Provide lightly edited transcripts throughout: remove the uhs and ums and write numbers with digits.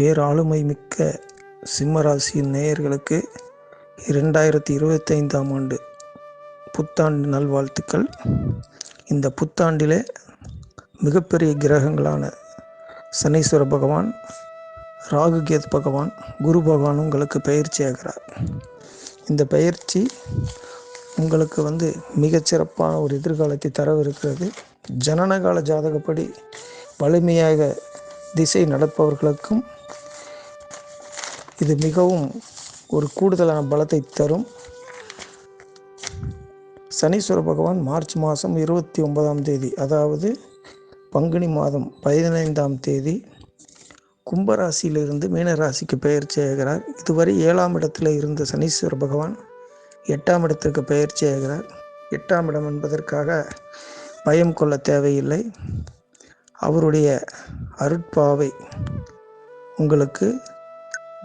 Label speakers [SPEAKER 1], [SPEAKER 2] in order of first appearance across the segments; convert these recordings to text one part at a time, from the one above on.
[SPEAKER 1] பேராளுமை மிக்க சிம்மராசியின் நேயர்களுக்கு 2025ஆம் ஆண்டு புத்தாண்டு நல்வாழ்த்துக்கள். இந்த புத்தாண்டிலே மிகப்பெரிய கிரகங்களான சனீஸ்வர பகவான், ராகு கேது பகவான், குரு பகவான் உங்களுக்கு பயிற்சி ஆகிறார். இந்த பயிற்சி உங்களுக்கு மிகச்சிறப்பான ஒரு எதிர்காலத்தை தரவிருக்கிறது. ஜனனகால ஜாதகப்படி வலிமையாக திசை நடப்பவர்களுக்கும் இது மிகவும் ஒரு கூடுதலான பலத்தை தரும். சனீஸ்வர பகவான் மார்ச் மாதம் 29ஆம் தேதி, அதாவது பங்குனி மாதம் 15ஆம் தேதி கும்பராசியிலிருந்து மீனராசிக்கு பெயர்ச்சி ஆகிறார். இதுவரை 7ஆம் இடத்தில் இருந்த சனீஸ்வர பகவான் 8ஆம் இடத்திற்கு பெயர்ச்சி ஆகிறார். 8ஆம் இடம் என்பதற்காக பயம் கொள்ள தேவையில்லை. அவருடைய அருட்பாவை உங்களுக்கு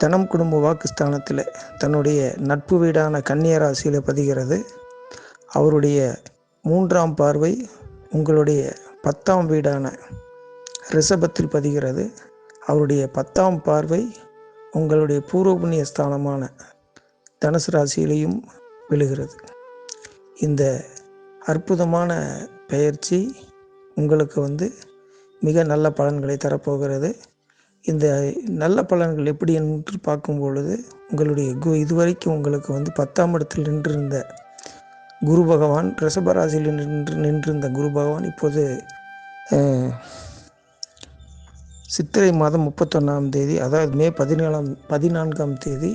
[SPEAKER 1] தனம் குடும்ப வாக்குஸ்தானத்தில் தன்னுடைய நட்பு வீடான கன்னியா ராசியில் பதிகிறது. அவருடைய 3ஆம் பார்வை உங்களுடைய 10ஆம் வீடான ரிஷபத்தில் பதிகிறது. அவருடைய 10ஆம் பார்வை உங்களுடைய பூர்வ புண்ணிய ஸ்தானமான தனுசு ராசியிலையும் விழுகிறது. இந்த அற்புதமான பெயர்ச்சி உங்களுக்கு மிக நல்ல பலன்களை தரப்போகிறது. இந்த நல்ல பலன்கள் எப்படி என்று பார்க்கும் பொழுது, உங்களுடைய இதுவரைக்கும் உங்களுக்கு 10ஆம் இடத்தில் நின்றிருந்த குரு பகவான், ரிஷபராசியில் நின்றிருந்த குரு பகவான் இப்போது சித்திரை மாதம் 31ஆம் தேதி, அதாவது மே 14ஆம் தேதி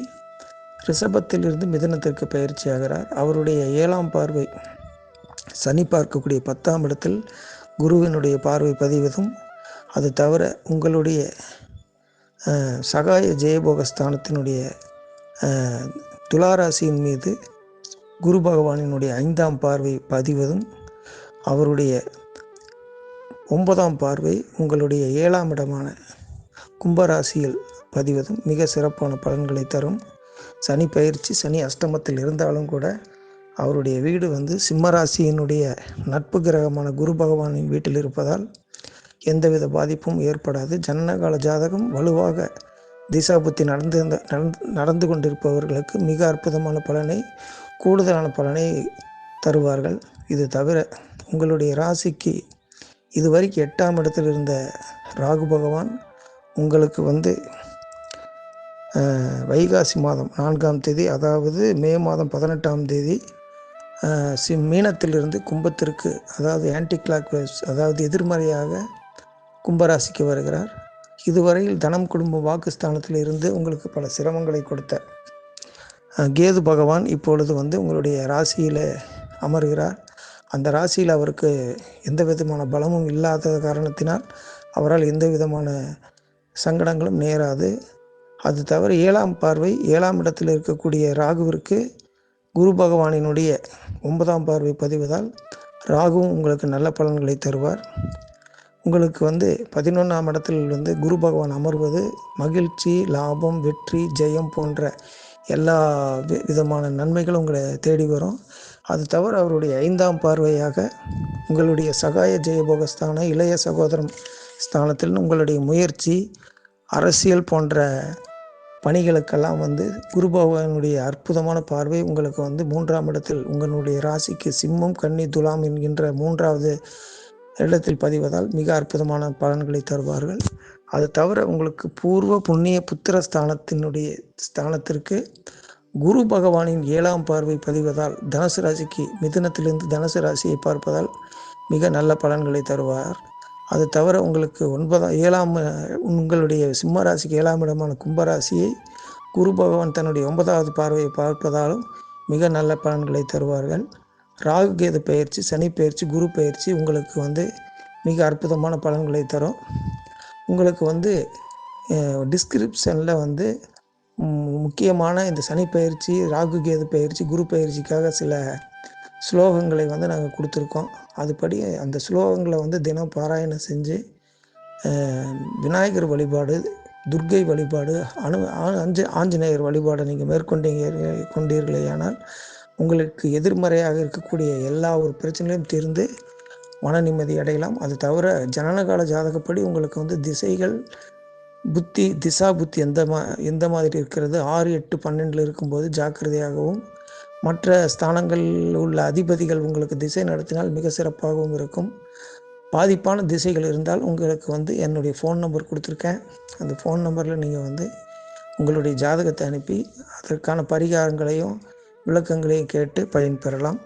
[SPEAKER 1] ரிஷபத்திலிருந்து மிதுனத்திற்கு பயிற்சி ஆகிறார். அவருடைய 7ஆம் பார்வை சனி பார்க்கக்கூடிய 10ஆம் இடத்தில் குருவினுடைய பார்வை பதிவதும், அது தவிர உங்களுடைய சகாய ஜெயபோகஸ்தானத்தினுடைய துளாராசியின் மீது குரு பகவானினுடைய 5ஆம் பார்வை பதிவதும், அவருடைய 9ஆம் பார்வை உங்களுடைய 7ஆம் இடமான கும்பராசியில் பதிவதும் மிக சிறப்பான பலன்களை தரும். சனி பயிற்சி, சனி அஷ்டமத்தில் இருந்தாலும் கூட அவருடைய வீடு சிம்மராசியினுடைய நட்பு கிரகமான குரு பகவானின் வீட்டில் இருப்பதால் எந்தவித பாதிப்பும் ஏற்படாது. ஜனனகால ஜாதகம் வலுவாக திசாபுத்தி நடந்து கொண்டிருப்பவர்களுக்கு மிக அற்புதமான பலனை, கூடுதலான பலனை தருவார்கள். இது தவிர உங்களுடைய ராசிக்கு இதுவரைக்கும் 8ஆம் இடத்தில் இருந்த ராகு பகவான் உங்களுக்கு வைகாசி மாதம் 4ஆம் தேதி, அதாவது மே மாதம் 18ஆம் தேதி மீனத்திலிருந்து கும்பத்திற்கு, அதாவது ஆன்டி கிளாக் வைஸ், அதாவது எதிர்மறையாக கும்பராசிக்கு வருகிறார். இதுவரையில் தனம் குடும்ப வாக்குஸ்தானத்தில் இருந்து உங்களுக்கு பல சிரமங்களை கொடுத்த கேது பகவான் இப்பொழுது உங்களுடைய ராசியில் அமர்கிறார். அந்த ராசியில் அவருக்கு எந்த விதமான பலமும் இல்லாத காரணத்தினால் அவரால் எந்த விதமான சங்கடங்களும் நேராது. அது தவிர 7ஆம் பார்வை 7ஆம் இடத்தில் இருக்கக்கூடிய ராகுவிற்கு குரு பகவானினுடைய 9ஆம் பார்வை பதிவதால் ராகுவும் உங்களுக்கு நல்ல பலன்களை தருவார். உங்களுக்கு 11ஆம் இடத்தில் குரு பகவான் அமர்வது மகிழ்ச்சி, லாபம், வெற்றி, ஜெயம் போன்ற எல்லா விதமான நன்மைகளும் உங்களை தேடி வரும். அது தவிர அவருடைய 5ஆம் பார்வையாக உங்களுடைய சகாய ஜெயபோகஸ்தான இளைய சகோதரம் ஸ்தானத்தில் உங்களுடைய முயற்சி, அரசியல் போன்ற பணிகளுக்கெல்லாம் குரு பகவானுடைய அற்புதமான பார்வை உங்களுக்கு 3ஆம் இடத்தில் உங்களுடைய ராசிக்கு சிம்மம், கன்னி, துலாம் என்கின்ற 3வது இடத்தில் பதிவதால் மிக அற்புதமான பலன்களை தருவார்கள். அது தவிர உங்களுக்கு பூர்வ புண்ணிய புத்திர ஸ்தானத்திற்கு குரு பகவானின் 7ஆம் பார்வை பதிவதால் தனுசு ராசிக்கு, மிதுனத்திலிருந்து தனுசு ராசியை பார்ப்பதால் மிக நல்ல பலன்களை தருவார். அது தவிர உங்களுக்கு உங்களுடைய சிம்ம ராசிக்கு 7ஆம் இடமான கும்பராசியை குரு பகவான் தன்னுடைய 9வது பார்வையை பார்ப்பதாலும் மிக நல்ல பலன்களை தருவார்கள். ராகு கேது பயிற்சி, சனி பயிற்சி, குரு பயிற்சி உங்களுக்கு மிக அற்புதமான பலன்களை தரும். உங்களுக்கு டிஸ்கிரிப்ஷனில் முக்கியமான இந்த சனி பயிற்சி, ராகு கேது பயிற்சி, குரு பயிற்சிக்காக சில ஸ்லோகங்களை நாங்கள் கொடுத்துருக்கோம். அதுபடி அந்த ஸ்லோகங்களை தினம் பாராயணம் செஞ்சு விநாயகர் வழிபாடு, துர்க்கை வழிபாடு, ஆஞ்சநேயர் வழிபாடை நீங்கள் கொண்டீர்களேயானால் உங்களுக்கு எதிர்மறையாக இருக்கக்கூடிய எல்லா ஒரு பிரச்சனையும் தீர்ந்து மன நிம்மதி அடையலாம். அது தவிர ஜனனகால ஜாதகப்படி உங்களுக்கு திசைகள் திசா புத்தி எந்த மாதிரி இருக்கிறது, 6, 8, 12 இருக்கும்போது ஜாக்கிரதையாகவும், மற்ற ஸ்தானங்களில் உள்ள அதிபதிகள் உங்களுக்கு திசை நடத்தினால் மிக சிறப்பாகவும் இருக்கும். பாதிப்பான திசைகள் இருந்தால் உங்களுக்கு என்னுடைய ஃபோன் நம்பர் கொடுத்துருக்கேன். அந்த ஃபோன் நம்பரில் நீங்கள் உங்களுடைய ஜாதகத்தை அனுப்பி அதற்கான பரிகாரங்களையும் விளக்கங்களையும் கேட்டு பயன்பெறலாம்.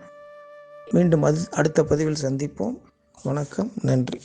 [SPEAKER 1] மீண்டும் அடுத்த பதிவில் சந்திப்போம். வணக்கம், நன்றி.